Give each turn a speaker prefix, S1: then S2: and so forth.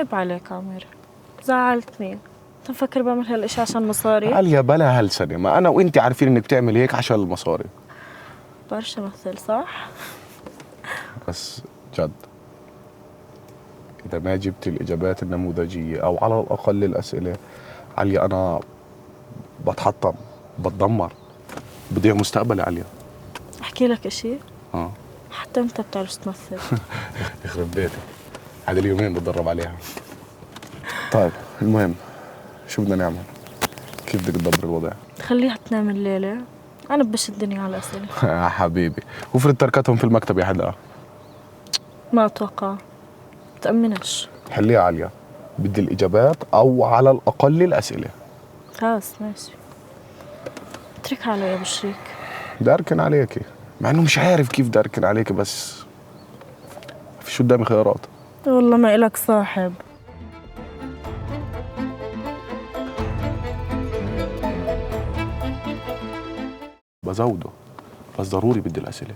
S1: عيب عليك عمر، زعلتني. انت مفكر بعمل هالاشي عشان مصاري؟
S2: عليا بلا هالسنة، ما أنا وإنتي عارفين إنك بتعمل هيك عشان المصاري.
S1: برشا مثل صح؟
S2: بس جد، إذا ما جبت الإجابات النموذجية أو على الأقل الأسئلة، عليا أنا بتحطم، بتدمر، بضيع مستقبلي عليا.
S1: احكي لك اشي؟
S2: اه
S1: حتى انت بتعرف تمثل.
S2: يخرب بيتي، هذا اليومين بتدرب عليها. طيب المهم، شو بدنا نعمل؟ كيف بدك تدبر الوضع؟
S1: خليها تنام الليلة، انا ببش الدنيا على الاسئلة.
S2: يا حبيبي، وفرد تركتهم في المكتب يا حدا.
S1: ما اتوقع، تأمنش.
S2: حليها عليا، بدي الإجابات أو على الأقل الأسئلة.
S1: خلاص ماشي، اتركها علي يا ابو شريك.
S2: داركن عليكي، مع إنه مش عارف كيف داركن عليكي، بس في شو قدامي خيارات.
S1: والله ما إلك صاحب.
S2: بزوده، بس ضروري بدي الأسئلة.